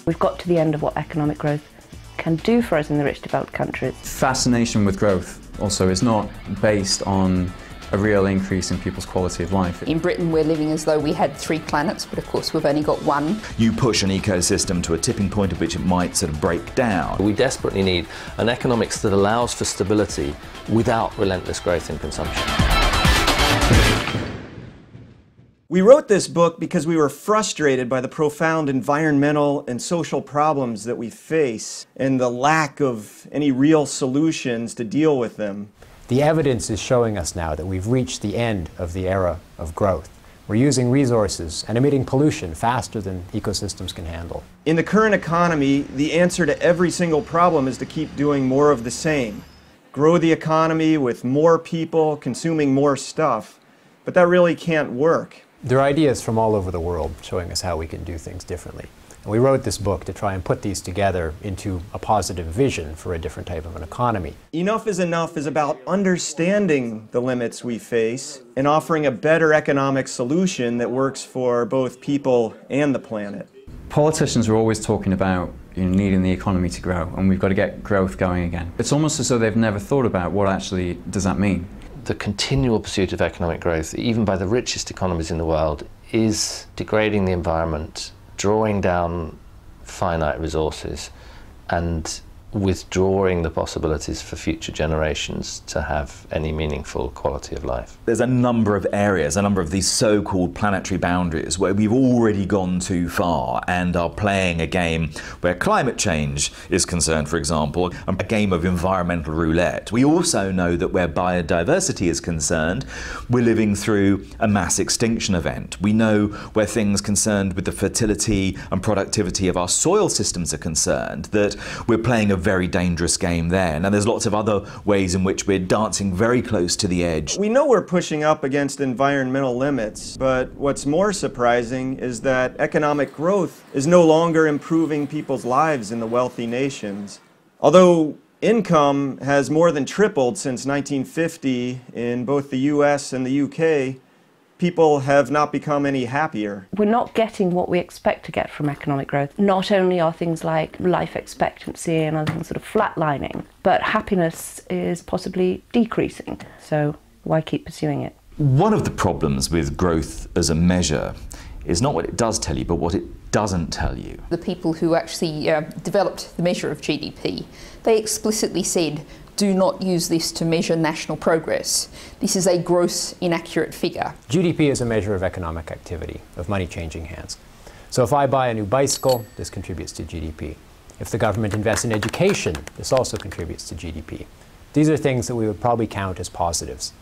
We've got to the end of what economic growth can do for us in the rich developed countries. Fascination with growth also is not based on a real increase in people's quality of life. In Britain, we're living as though we had 3 planets, but of course we've only got one. You push an ecosystem to a tipping point at which it might sort of break down. We desperately need an economics that allows for stability without relentless growth in consumption. We wrote this book because we were frustrated by the profound environmental and social problems that we face and the lack of any real solutions to deal with them. The evidence is showing us now that we've reached the end of the era of growth. We're using resources and emitting pollution faster than ecosystems can handle. In the current economy, the answer to every single problem is to keep doing more of the same. Grow the economy with more people consuming more stuff. But that really can't work. There are ideas from all over the world showing us how we can do things differently. And we wrote this book to try and put these together into a positive vision for a different type of an economy. Enough is about understanding the limits we face and offering a better economic solution that works for both people and the planet. Politicians are always talking about needing the economy to grow, and we've got to get growth going again. It's almost as though they've never thought about what actually does that mean. The continual pursuit of economic growth, even by the richest economies in the world, is degrading the environment, drawing down finite resources, and withdrawing the possibilities for future generations to have any meaningful quality of life. There's a number of areas, a number of these so-called planetary boundaries where we've already gone too far and are playing a game where climate change is concerned, for example, a game of environmental roulette. We also know that where biodiversity is concerned, we're living through a mass extinction event. We know where things concerned with the fertility and productivity of our soil systems are concerned, that we're playing a very dangerous game there. Now, there's lots of other ways in which we're dancing very close to the edge. We know we're pushing up against environmental limits, but what's more surprising is that economic growth is no longer improving people's lives in the wealthy nations. Although income has more than tripled since 1950 in both the US and the UK, people have not become any happier. We're not getting what we expect to get from economic growth. Not only are things like life expectancy and other things sort of flatlining, but happiness is possibly decreasing. So why keep pursuing it? One of the problems with growth as a measure is not what it does tell you, but what it doesn't tell you. The people who actually developed the measure of GDP, they explicitly said, do not use this to measure national progress. This is a gross, inaccurate figure. GDP is a measure of economic activity, of money changing hands. So if I buy a new bicycle, this contributes to GDP. If the government invests in education, this also contributes to GDP. These are things that we would probably count as positives.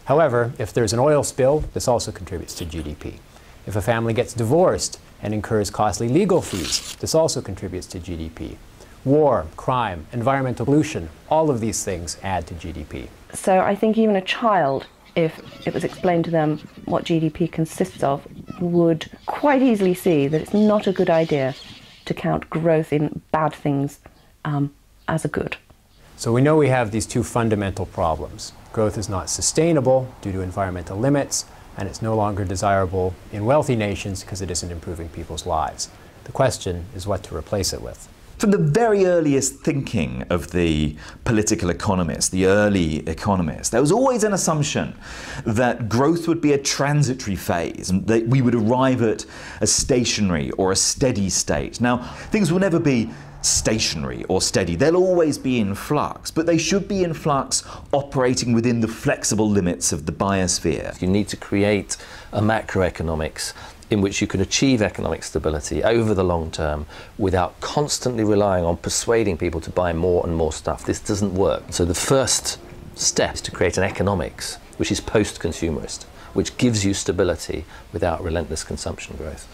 However, if there's an oil spill, this also contributes to GDP. If a family gets divorced and incurs costly legal fees, this also contributes to GDP. War, crime, environmental pollution, all of these things add to GDP. So I think even a child, if it was explained to them what GDP consists of, would quite easily see that it's not a good idea to count growth in bad things as a good. So we know we have these two fundamental problems. Growth is not sustainable due to environmental limits, and it's no longer desirable in wealthy nations because it isn't improving people's lives. The question is what to replace it with. From the very earliest thinking of the political economists, the early economists, there was always an assumption that growth would be a transitory phase, and that we would arrive at a stationary or a steady state. Now, things will never be stationary or steady. They'll always be in flux, but they should be in flux operating within the flexible limits of the biosphere. You need to create a macroeconomics in which you can achieve economic stability over the long term without constantly relying on persuading people to buy more and more stuff. This doesn't work. So the first step is to create an economics which is post-consumerist, which gives you stability without relentless consumption growth.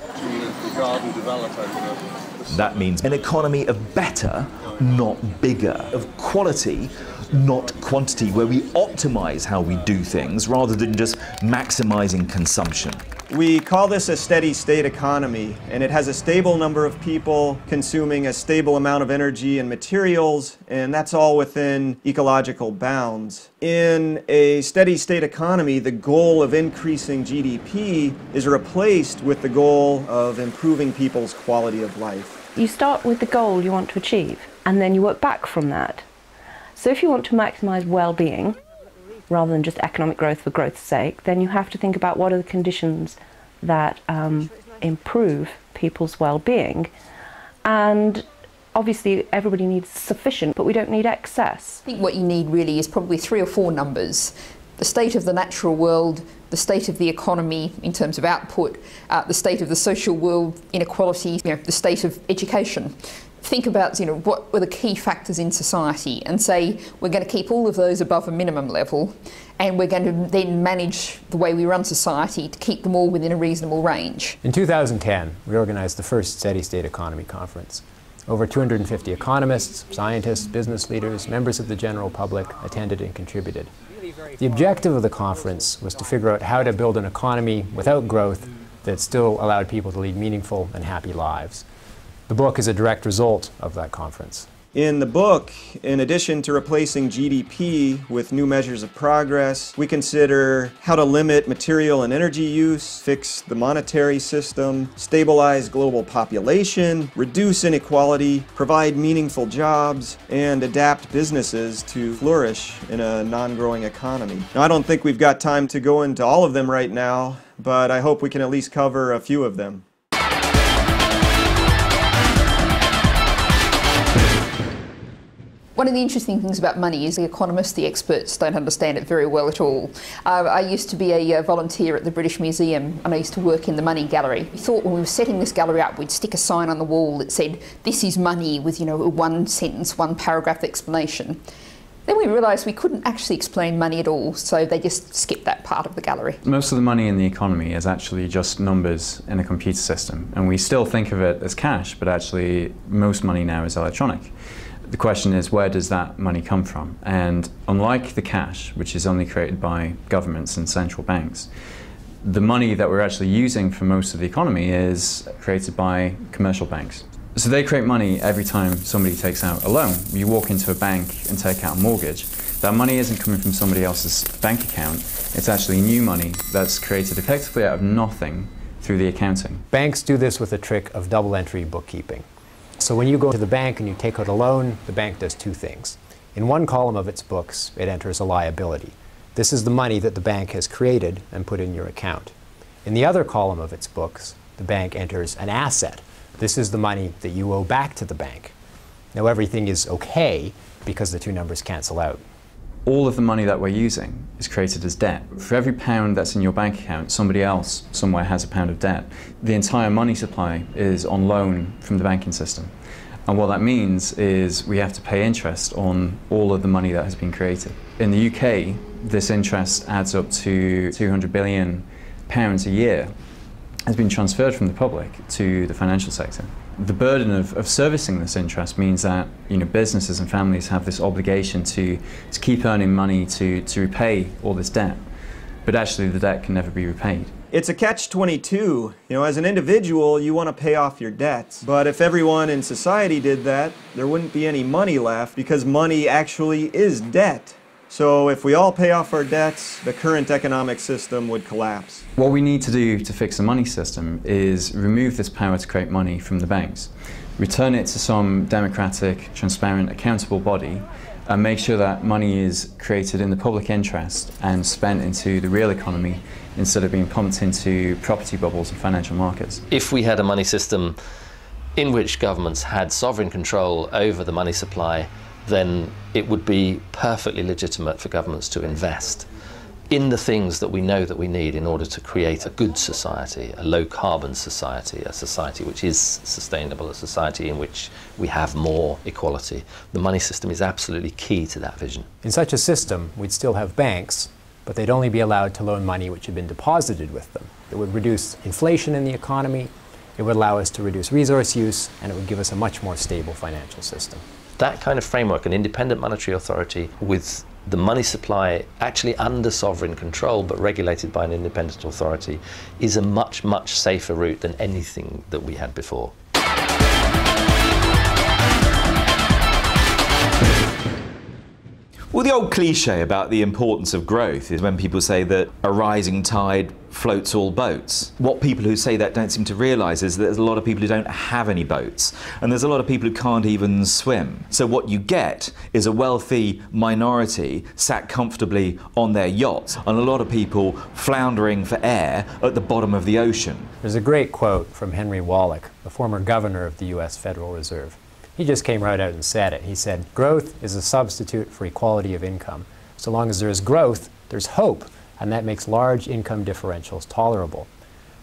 That means an economy of better, not bigger, of quality, not quantity, where we optimize how we do things rather than just maximizing consumption. We call this a steady state economy, and it has a stable number of people consuming a stable amount of energy and materials, and that's all within ecological bounds. In a steady state economy, the goal of increasing GDP is replaced with the goal of improving people's quality of life. You start with the goal you want to achieve, and then you work back from that. So if you want to maximise well-being, rather than just economic growth for growth's sake, then you have to think about what are the conditions that improve people's well-being. And obviously everybody needs sufficient, but we don't need excess. I think what you need really is probably 3 or 4 numbers. The state of the natural world, the state of the economy in terms of output, the state of the social world, inequality, the state of education. Think about what were the key factors in society and say we're going to keep all of those above a minimum level, and we're going to then manage the way we run society to keep them all within a reasonable range. In 2010, we organized the first Steady State Economy Conference. Over 250 economists, scientists, business leaders, members of the general public attended and contributed. The objective of the conference was to figure out how to build an economy without growth that still allowed people to lead meaningful and happy lives. The book is a direct result of that conference. In the book, in addition to replacing GDP with new measures of progress, we consider how to limit material and energy use, fix the monetary system, stabilize global population, reduce inequality, provide meaningful jobs, and adapt businesses to flourish in a non-growing economy. Now, I don't think we've got time to go into all of them right now, but I hope we can at least cover a few of them. One of the interesting things about money is the economists, the experts, don't understand it very well at all. I used to be a volunteer at the British Museum, and I used to work in the money gallery. We thought when we were setting this gallery up, we'd stick a sign on the wall that said, "This is money," with a 1-sentence, 1-paragraph explanation. Then we realised we couldn't actually explain money at all, so they just skipped that part of the gallery. Most of the money in the economy is actually just numbers in a computer system, and we still think of it as cash, but actually most money now is electronic. The question is, where does that money come from? And unlike the cash, which is only created by governments and central banks, the money that we're actually using for most of the economy is created by commercial banks. So they create money every time somebody takes out a loan. You walk into a bank and take out a mortgage. That money isn't coming from somebody else's bank account. It's actually new money that's created effectively out of nothing through the accounting. Banks do this with a trick of double-entry bookkeeping. So when you go to the bank and you take out a loan, the bank does 2 things. In one column of its books, it enters a liability. This is the money that the bank has created and put in your account. In the other column of its books, the bank enters an asset. This is the money that you owe back to the bank. Now everything is okay because the 2 numbers cancel out. All of the money that we're using is created as debt. For every pound that's in your bank account, somebody else somewhere has a pound of debt. The entire money supply is on loan from the banking system. And what that means is we have to pay interest on all of the money that has been created. In the UK, this interest adds up to £200 billion a year, has been transferred from the public to the financial sector. The burden of servicing this interest means that businesses and families have this obligation to keep earning money to repay all this debt, but actually the debt can never be repaid. It's a catch-22. As an individual, you want to pay off your debts. But if everyone in society did that, there wouldn't be any money left because money actually is debt. So if we all pay off our debts, the current economic system would collapse. What we need to do to fix the money system is remove this power to create money from the banks, return it to some democratic, transparent, accountable body, and make sure that money is created in the public interest and spent into the real economy instead of being pumped into property bubbles and financial markets. If we had a money system in which governments had sovereign control over the money supply, then it would be perfectly legitimate for governments to invest in the things that we know that we need in order to create a good society, a low-carbon society, a society which is sustainable, a society in which we have more equality. The money system is absolutely key to that vision. In such a system, we'd still have banks, but they'd only be allowed to loan money which had been deposited with them. It would reduce inflation in the economy, it would allow us to reduce resource use, and it would give us a much more stable financial system. That kind of framework, an independent monetary authority with the money supply actually under sovereign control but regulated by an independent authority, is a much, much safer route than anything that we had before. Well, the old cliche about the importance of growth is when people say that a rising tide floats all boats. What people who say that don't seem to realise is that there's a lot of people who don't have any boats, and there's a lot of people who can't even swim. So what you get is a wealthy minority sat comfortably on their yachts, and a lot of people floundering for air at the bottom of the ocean. There's a great quote from Henry Wallach, the former governor of the US Federal Reserve. He just came right out and said it. He said, "Growth is a substitute for equality of income. So long as there is growth, there's hope, and that makes large income differentials tolerable.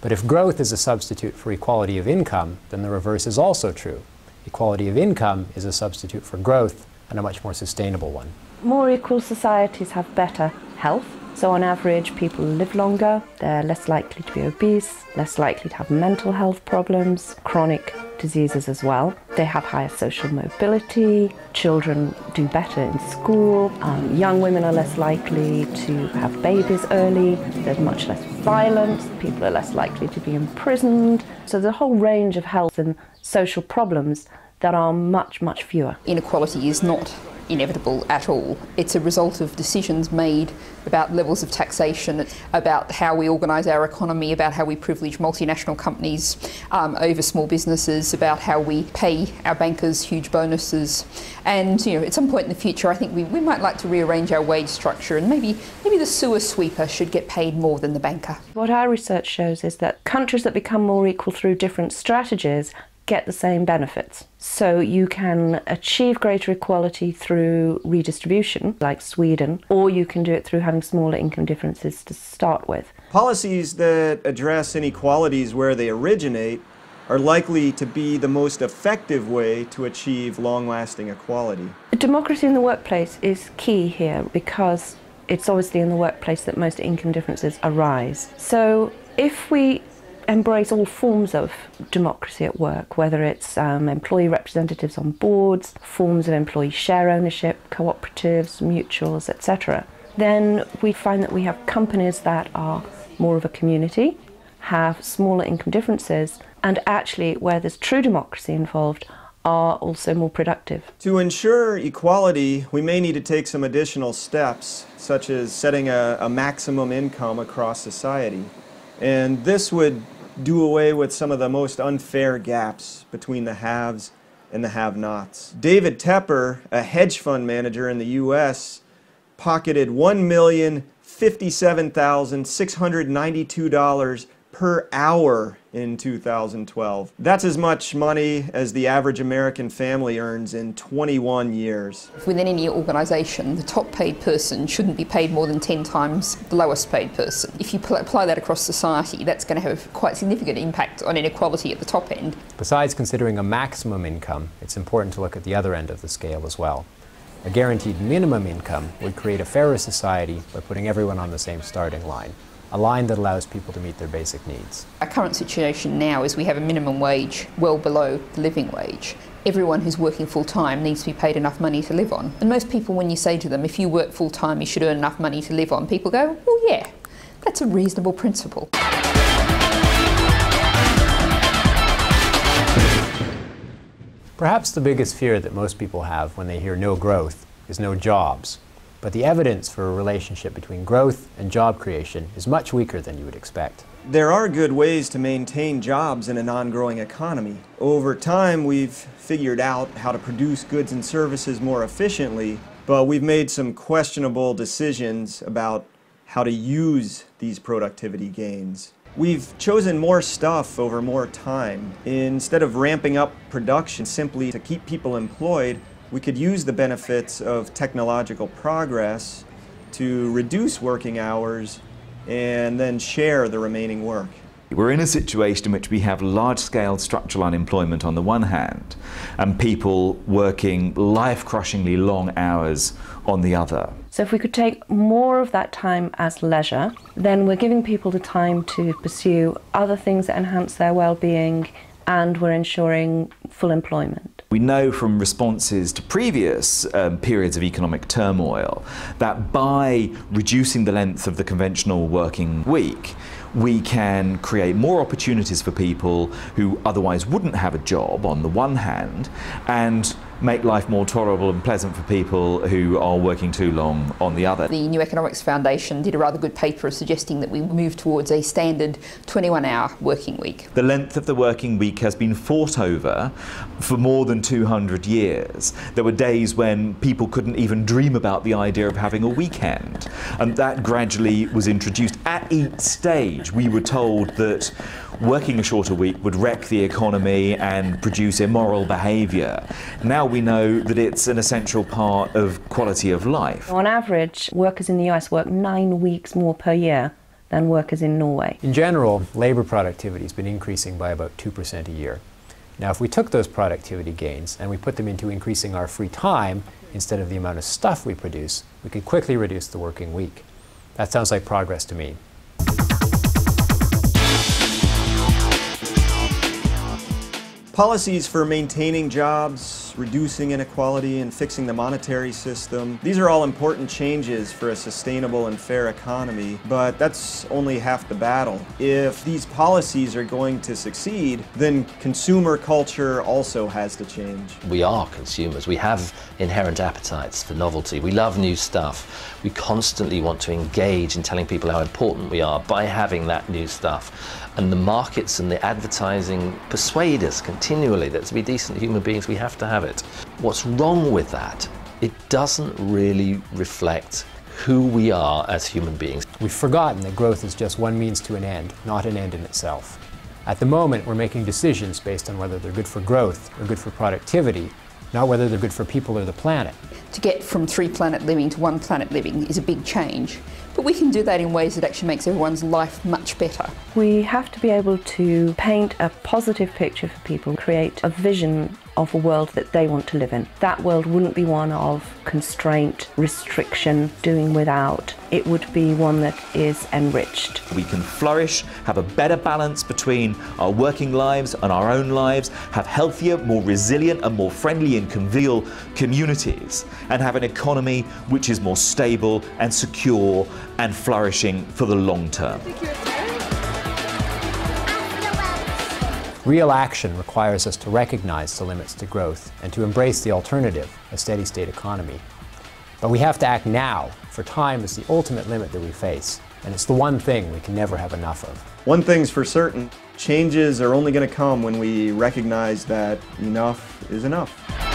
But if growth is a substitute for equality of income, then the reverse is also true. Equality of income is a substitute for growth, and a much more sustainable one." More equal societies have better health. So on average, people live longer, they're less likely to be obese, less likely to have mental health problems, chronic diseases as well. They have higher social mobility, children do better in school, young women are less likely to have babies early, there's much less violence, people are less likely to be imprisoned. So there's a whole range of health and social problems that are much, much fewer. Inequality is not inevitable at all. It's a result of decisions made about levels of taxation, about how we organise our economy, about how we privilege multinational companies over small businesses, about how we pay our bankers huge bonuses. And at some point in the future, I think we might like to rearrange our wage structure, and maybe the sewer sweeper should get paid more than the banker. What our research shows is that countries that become more equal through different strategies get the same benefits. So you can achieve greater equality through redistribution, like Sweden, or you can do it through having smaller income differences to start with. Policies that address inequalities where they originate are likely to be the most effective way to achieve long-lasting equality. Democracy in the workplace is key here because it's obviously in the workplace that most income differences arise. So if we embrace all forms of democracy at work, whether it's employee representatives on boards, forms of employee share ownership, cooperatives, mutuals, etc., then we find that we have companies that are more of a community, have smaller income differences, and actually, where there's true democracy involved, are also more productive. To ensure equality, we may need to take some additional steps, such as setting a maximum income across society. And this would do away with some of the most unfair gaps between the haves and the have-nots. David Tepper, a hedge fund manager in the US, pocketed $1,057,692 per hour in 2012. That's as much money as the average American family earns in 21 years. Within any organisation, the top paid person shouldn't be paid more than 10 times the lowest paid person. If you apply that across society, that's going to have quite significant impact on inequality at the top end. Besides considering a maximum income, it's important to look at the other end of the scale as well. A guaranteed minimum income would create a fairer society by putting everyone on the same starting line. A line that allows people to meet their basic needs. Our current situation now is we have a minimum wage well below the living wage. Everyone who's working full-time needs to be paid enough money to live on. And most people, when you say to them, if you work full-time, you should earn enough money to live on, people go, well, yeah, that's a reasonable principle. Perhaps the biggest fear that most people have when they hear no growth is no jobs. But the evidence for a relationship between growth and job creation is much weaker than you would expect. There are good ways to maintain jobs in a non-growing economy. Over time, we've figured out how to produce goods and services more efficiently, but we've made some questionable decisions about how to use these productivity gains. We've chosen more stuff over more time. Instead of ramping up production simply to keep people employed, we could use the benefits of technological progress to reduce working hours and then share the remaining work. We're in a situation in which we have large-scale structural unemployment on the one hand, and people working life-crushingly long hours on the other. So if we could take more of that time as leisure, then we're giving people the time to pursue other things that enhance their well-being, and we're ensuring full employment. We know from responses to previous periods of economic turmoil that by reducing the length of the conventional working week, we can create more opportunities for people who otherwise wouldn't have a job on the one hand, and make life more tolerable and pleasant for people who are working too long on the other. The New Economics Foundation did a rather good paper suggesting that we move towards a standard 21-hour working week. The length of the working week has been fought over for more than 200 years. There were days when people couldn't even dream about the idea of having a weekend, and that gradually was introduced. At each stage, we were told that working a shorter week would wreck the economy and produce immoral behaviour. Now we know that it's an essential part of quality of life. On average, workers in the US work 9 weeks more per year than workers in Norway. In general, labour productivity has been increasing by about 2% a year. Now, if we took those productivity gains and we put them into increasing our free time instead of the amount of stuff we produce, we could quickly reduce the working week. That sounds like progress to me. Policies for maintaining jobs, reducing inequality, and fixing the monetary system. These are all important changes for a sustainable and fair economy, but that's only half the battle. If these policies are going to succeed, then consumer culture also has to change. We are consumers. We have inherent appetites for novelty. We love new stuff. We constantly want to engage in telling people how important we are by having that new stuff. And the markets and the advertising persuade us continually that to be decent human beings, we have to have it. What's wrong with that? It doesn't really reflect who we are as human beings. We've forgotten that growth is just one means to an end, not an end in itself. At the moment, we're making decisions based on whether they're good for growth or good for productivity, not whether they're good for people or the planet. To get from 3-planet living to 1-planet living is a big change, but we can do that in ways that actually makes everyone's life much better. We have to be able to paint a positive picture for people, create a vision of a world that they want to live in. That world wouldn't be one of constraint, restriction, doing without. It would be one that is enriched. We can flourish, have a better balance between our working lives and our own lives, have healthier, more resilient and more friendly and convivial communities, and have an economy which is more stable and secure and flourishing for the long term. Real action requires us to recognize the limits to growth and to embrace the alternative, a steady-state economy. But we have to act now, for time is the ultimate limit that we face, and it's the one thing we can never have enough of. One thing's for certain, changes are only going to come when we recognize that enough is enough.